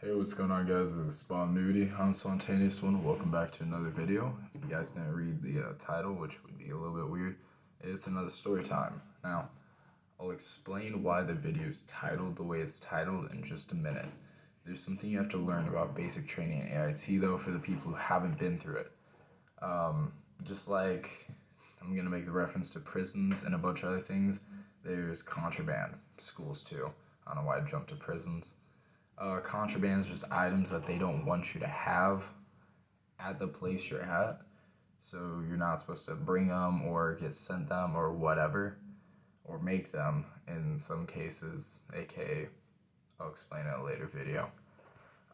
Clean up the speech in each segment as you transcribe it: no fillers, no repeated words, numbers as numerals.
Hey, what's going on, guys? This is Spontaneity. I'm Spontaneous One. Welcome back to another video. If you guys didn't read the title, which would be a little bit weird, it's another story time. Now, I'll explain why the video is titled the way it's titled in just a minute. There's something you have to learn about basic training in AIT, though, for the people who haven't been through it. Just like I'm going to make the reference to prisons and a bunch of other things, there's contraband schools, too. I don't know why I jumped to prisons. Contraband is just items that they don't want you to have at the place you're at. So you're not supposed to bring them or get sent them or whatever, or make them in some cases, aka I'll explain in a later video.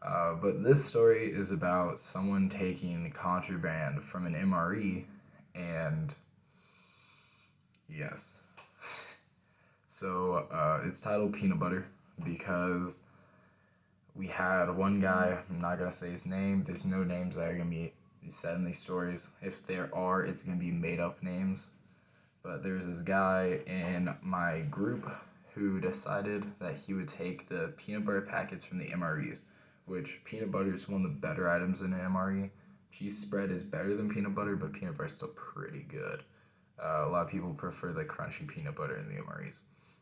But this story is about someone taking contraband from an MRE, and yes. So it's titled Peanut Butter because we had one guy, I'm not going to say his name, there's no names that are going to be said in these stories. If there are, it's going to be made up names. But there's this guy in my group who decided that he would take the peanut butter packets from the MREs, which peanut butter is one of the better items in an MRE. Cheese spread is better than peanut butter, but peanut butter is still pretty good. A lot of people prefer the crunchy peanut butter in the MREs.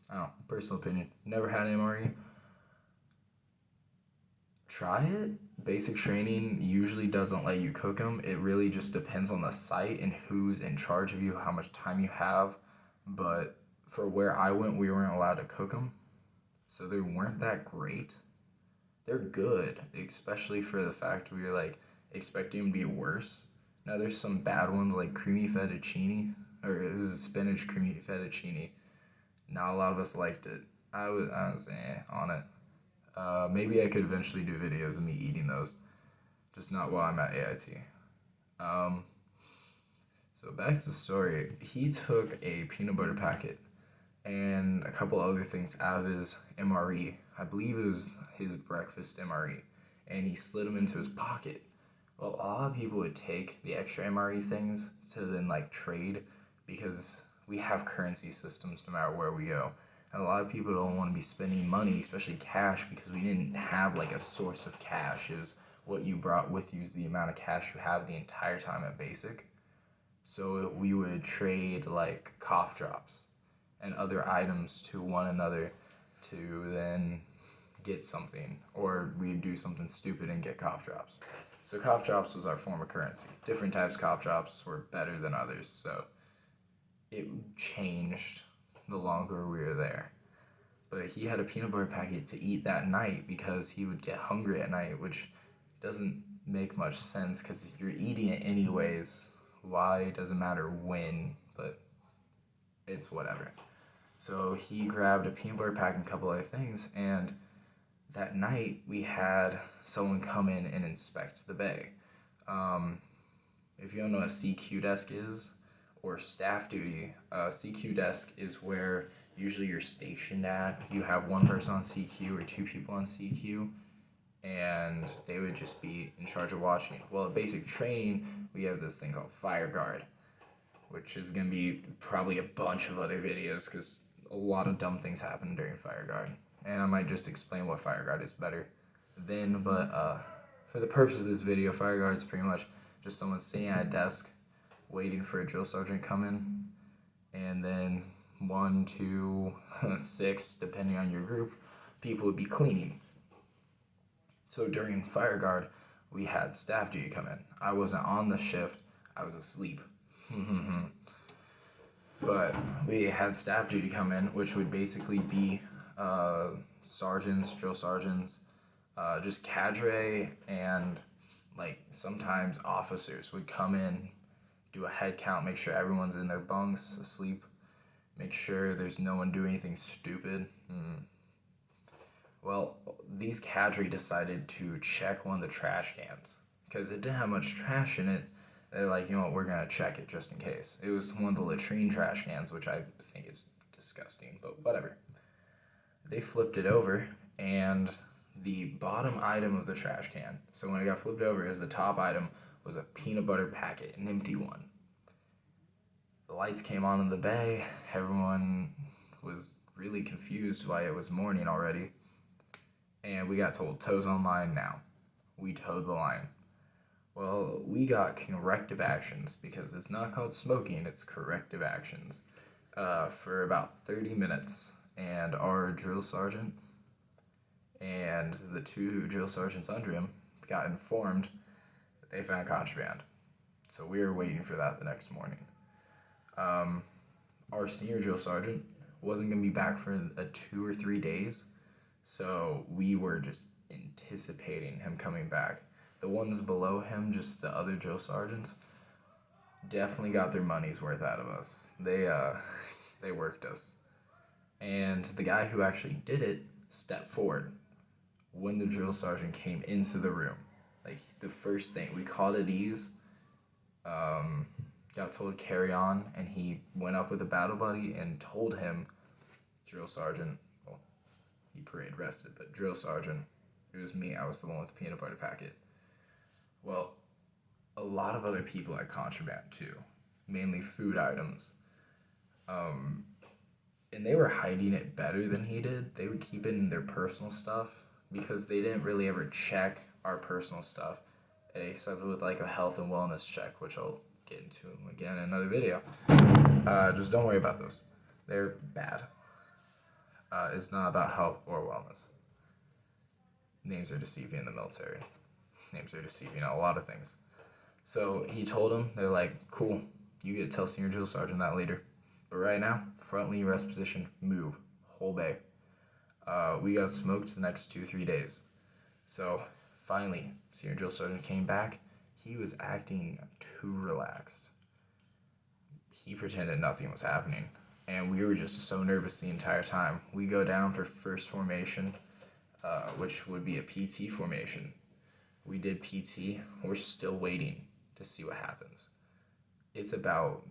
I don't know, personal opinion. Never had an MRE. Try it. Basic training usually doesn't let you cook them. It really just depends on the site and who's in charge of you, how much time you have. But for where I went, we weren't allowed to cook them. So they weren't that great. They're good, especially for the fact we were like expecting them to be worse. Now there's some bad ones like creamy fettuccine, or it was a spinach creamy fettuccine. Not a lot of us liked it. I was on it. Maybe I could eventually do videos of me eating those, just not while I'm at AIT. So back to the story. He took a peanut butter packet and a couple other things out of his MRE. I believe it was his breakfast MRE, and he slid them into his pocket. Well, a lot of people would take the extra MRE things to then like trade because we have currency systems no matter where we go. And a lot of people don't want to be spending money, especially cash, because we didn't have like a source of cash. It was what you brought with you is the amount of cash you have the entire time at basic. So we would trade like cough drops and other items to one another to then get something, or we'd do something stupid and get cough drops. So cough drops was our form of currency. Different types of cough drops were better than others, so it changed the longer we were there. But he had a peanut butter packet to eat that night because he would get hungry at night, which doesn't make much sense because you're eating it anyways. Why? Doesn't matter when, but it's whatever. So he grabbed a peanut butter pack and a couple other things, and that night we had someone come in and inspect the bay. If you don't know what a CQ desk is, or staff duty, CQ desk is where usually you're stationed at. You have one person on CQ or two people on CQ, and they would just be in charge of watching. Well, at basic training, we have this thing called Fire Guard, which is going to be probably a bunch of other videos because a lot of dumb things happen during Fire Guard. And I might just explain what Fire Guard is better then, but for the purposes of this video, Fire Guard is pretty much just someone sitting at a desk waiting for a drill sergeant to come in, and then 1, 2, 6, depending on your group, people would be cleaning. So during Fire Guard, we had staff duty come in. I wasn't on the shift, I was asleep. But we had staff duty come in, which would basically be sergeants, drill sergeants, just cadre, and like sometimes officers would come in, do a head count, make sure everyone's in their bunks, asleep, make sure there's no one doing anything stupid. Well, these cadre decided to check one of the trash cans because it didn't have much trash in it. They're like, you know what, we're going to check it just in case. It was one of the latrine trash cans, which I think is disgusting, but whatever. They flipped it over, and the bottom item of the trash can, so when it got flipped over, it was the top item, was a peanut butter packet, an empty one. The lights came on in the bay. Everyone was really confused why it was morning already. And we got told, toes on line now. We towed the line. Well, we got corrective actions because it's not called smoking, it's corrective actions for about 30 minutes. And our drill sergeant and the two drill sergeants under him got informed that they found contraband. So we were waiting for that the next morning. Our senior drill sergeant wasn't going to be back for 2 or 3 days, so we were just anticipating him coming back. The ones below him, just the other drill sergeants, definitely got their money's worth out of us. They worked us. And the guy who actually did it stepped forward when the drill sergeant came into the room. Like, the first thing, we called it ease, got told carry on, and he went up with a battle buddy and told him, drill sergeant, well, he parade rested, but drill sergeant, it was me, I was the one with the peanut butter packet. Well, a lot of other people had contraband too, mainly food items. And they were hiding it better than he did. They would keep it in their personal stuff because they didn't really ever check our personal stuff, except with like a health and wellness check, which I'll get into again in another video. Just don't worry about those. They're bad. It's not about health or wellness. Names are deceiving in the military. Names are deceiving on a lot of things. So he told them, they're like, cool, you get to tell senior drill sergeant that later. But right now, front lean rest position, move, whole bay. We got smoked the next 2-3 days. So finally, senior drill sergeant came back. He was acting too relaxed. He pretended nothing was happening. And we were just so nervous the entire time. We go down for first formation, which would be a PT formation. We did PT. We're still waiting to see what happens. It's about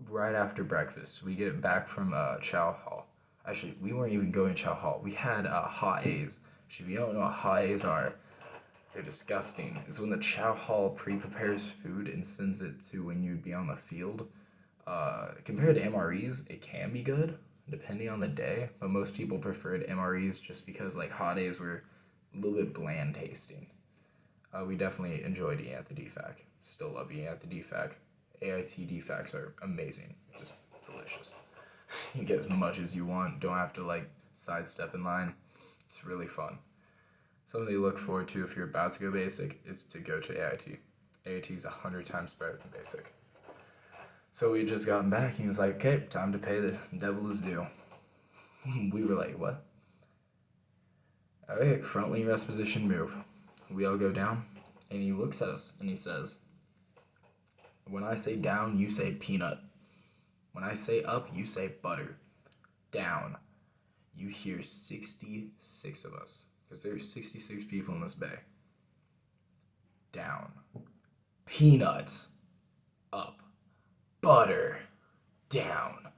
right after breakfast. We get back from Chow Hall. Actually, we weren't even going to Chow Hall. We had hot A's. Which, if you don't know what hot A's are, they're disgusting. It's when the Chow Hall pre-prepares food and sends it to when you'd be on the field. Compared to MREs, it can be good, depending on the day. But most people preferred MREs just because like hot A's were a little bit bland tasting. We definitely enjoyed eating at the DFAC. Still love eating at the DFAC. AIT DFACs are amazing. Just delicious. You get as much as you want. Don't have to like sidestep in line. It's really fun. Something you look forward to if you're about to go basic is to go to AIT. AIT is 100 times better than basic. So we had just gotten back. He was like, okay, time to pay the devil his due. We were like, what? Okay, front lean rest position, move. We all go down, and he looks at us, and he says, when I say down, you say peanut. When I say up, you say butter. Down. You hear 66 of us, because there are 66 people in this bay. Down. Peanuts. Up. Butter. Down.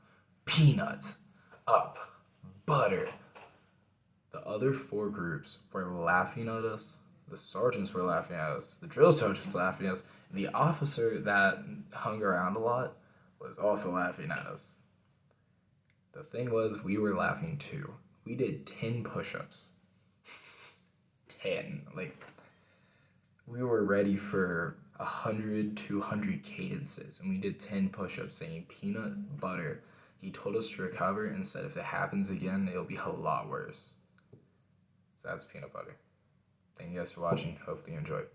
Peanuts. Up. Butter. The other 4 groups were laughing at us. The sergeants were laughing at us. The drill sergeants were laughing at us. The officer that hung around a lot was also laughing at us. The thing was, we were laughing too. We did 10 push-ups. 10. Like, we were ready for 100, 200 cadences, and we did 10 push-ups saying peanut butter. He told us to recover and said if it happens again, it'll be a lot worse. So that's peanut butter. Thank you guys for watching. Hopefully you enjoyed.